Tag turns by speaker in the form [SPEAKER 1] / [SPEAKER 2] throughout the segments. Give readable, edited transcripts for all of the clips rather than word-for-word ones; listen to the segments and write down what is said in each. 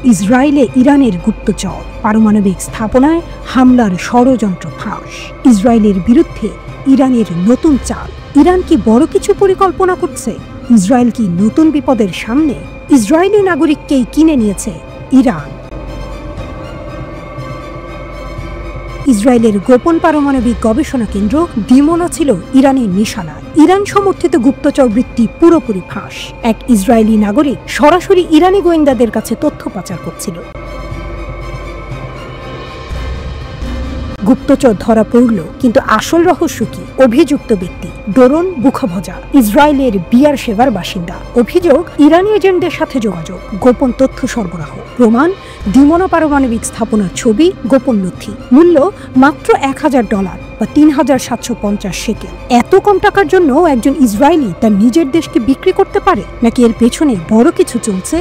[SPEAKER 1] ইসরায়েলে ইরানের গুপ্তচর, পারমাণবিক স্থাপনায় হামলার ষড়যন্ত্র ফাঁস, ইসরায়েলের বিরুদ্ধে ইরানের নতুন চাল। ইরান কি বড় কিছু পরিকল্পনা করছে? ইসরায়েল কি নতুন বিপদের সামনে? ইসরায়েলি নাগরিককেই কিনে নিয়েছে ইরান। ইসরায়েলের গোপন পারমাণবিক গবেষণা কেন্দ্র ডিমোনা ছিল ইরানের নিশানা। ইরান সমর্থিত গুপ্তচর বৃত্তি পুরোপুরি ফাঁস। এক ইসরায়েলি নাগরিক সরাসরি ইরানি গোয়েন্দাদের কাছে তথ্য পাচার করছিল। গুপ্তচর ধরা পড়ল, কিন্তু আসল রহস্য কি? অভিযুক্ত ব্যক্তি ডোরন বুখাভজা, ইসরায়েলের বিয়ার শেভার বাসিন্দা। অভিযোগ, ইরানি এজেন্টদের সাথে যোগাযোগ, গোপন তথ্য সরবরাহ। প্রমাণ, ডিমোনা পারমাণবিক স্থাপনার ছবি, গোপন নথি। মূল্য মাত্র $1000 বা 3750 শেকেল। এত কম টাকার জন্য একজন ইসরায়েলি তার নিজের দেশকে বিক্রি করতে পারে? নাকি এর পেছনে বড় কিছু চলছে?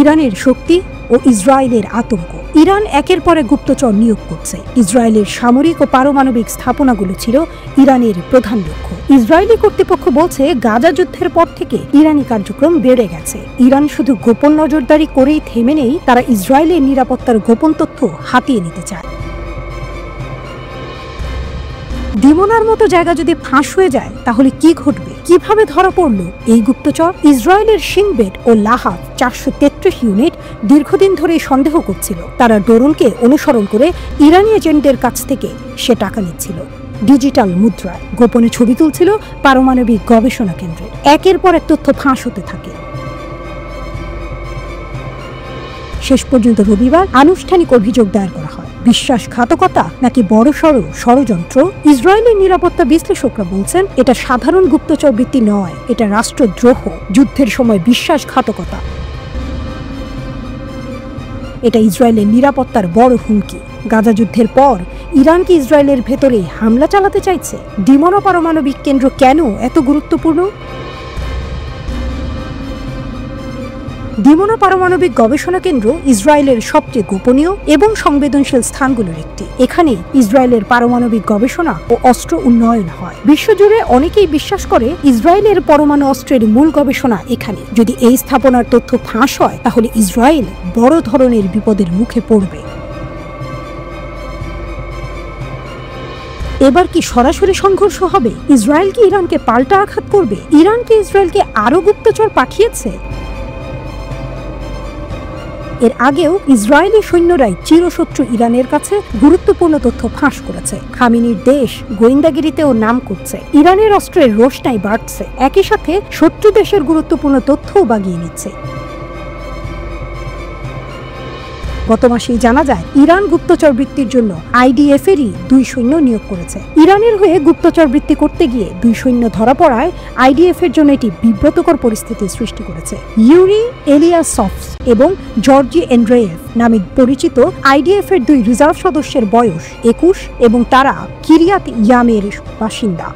[SPEAKER 1] ইরানের শক্তি ও ইসরায়েলের আতঙ্ক। ইরান একের পর এক গুপ্তচর নিয়োগ করছে। ইসরায়েলের সামরিক ও পারমাণবিক স্থাপনাগুলো ছিল ইরানের প্রধান লক্ষ্য। ইসরায়েলি কর্তৃপক্ষ বলছে, গাজা যুদ্ধের পর থেকে ইরানি কার্যক্রম বেড়ে গেছে। ইরান শুধু গোপন নজরদারি করেই থেমে নেই, তারা ইসরায়েলের নিরাপত্তার গোপন তথ্য হাতিয়ে নিতে চায়। ডিমোনার মতো জায়গা যদি ফাঁস হয়ে যায়, তাহলে কি ঘটবে? কিভাবে ধরা পড়ল এই গুপ্তচর? ইসরায়েলের শিংবেট ও লাহাব 433 ইউনিট দীর্ঘদিন ধরে সন্দেহ করছিল তারা ডোরনকে অনুসরণ করে ইরানি এজেন্টদের কাছ থেকে সে টাকা নিচ্ছিল। ডিজিটাল মুদ্রায় গোপনে ছবি তুলছিল পারমাণবিক গবেষণা কেন্দ্রে। একের পর এক তথ্য ফাঁস হতে থাকে। শেষ পর্যন্ত রবিবার আনুষ্ঠানিক অভিযোগ দায়ের করা হয়। বিশ্বাসঘাতকতা নাকি বড়সড় ষড়যন্ত্র? ইসরায়েলের নিরাপত্তা বিশ্লেষকরা বলছেন, এটা সাধারণ গুপ্তচর বৃত্তি নয়, এটা রাষ্ট্রদ্রোহ, যুদ্ধের সময় বিশ্বাসঘাতকতা। এটা ইসরায়েলের নিরাপত্তার বড় হুমকি। গাজা যুদ্ধের পর ইরান কি ইসরায়েলের ভেতরে হামলা চালাতে চাইছে? ডিমোনা পারমাণবিক কেন্দ্র কেন এত গুরুত্বপূর্ণ? ডিমোনা পারমাণবিক গবেষণা কেন্দ্র ইসরায়েলের সবচেয়ে গোপনীয় এবং সংবেদনশীল স্থানগুলোর একটি। এখানে ইসরায়েলের পারমাণবিক গবেষণা ও অস্ত্র উন্নয়ন হয়। বিশ্বজুড়ে অনেকেই বিশ্বাস করে ইসরায়েলের পরমাণু অস্ত্রের মূল গবেষণা এখানে। যদি এই স্থাপনার তথ্য ফাঁস হয়, তাহলে ইসরায়েল বড় ধরনের বিপদের মুখে পড়বে। এবার কি সরাসরি সংঘর্ষ হবে? ইসরায়েল কি ইরানকে পাল্টা আঘাত করবে? ইরান কি ইসরায়েলকে আরো গুপ্তচর পাঠিয়েছে? এর আগেও ইসরায়েলি সৈন্যরাই চিরশত্রু ইরানের কাছে গুরুত্বপূর্ণ তথ্য ফাঁস করেছে। খামেনির দেশ গোয়েন্দাগিরিতেও নাম করছে। ইরানের অস্ত্রের রোশনাই বাড়ছে, একই সাথে শত্রু দেশের গুরুত্বপূর্ণ তথ্যও বাগিয়ে নিচ্ছে। গত মাসেই জানা যায়, ইরান গুপ্তচর বৃত্তির জন্য IDF এরই 2 সৈন্য নিয়োগ করেছে। ইরানের হয়ে গুপ্তচর বৃত্তি করতে গিয়ে 2 সৈন্য ধরা পড়ায় IDF এর জন্য এটি বিব্রতকর পরিস্থিতি সৃষ্টি করেছে। ইউরি এলিয়াসভস এবং জর্জি এন্ড্রেয়েভ নামে পরিচিত IDF এর 2 রিজার্ভ সদস্যের বয়স 21 এবং তারা কিরিয়াত ইয়ামের বাসিন্দা।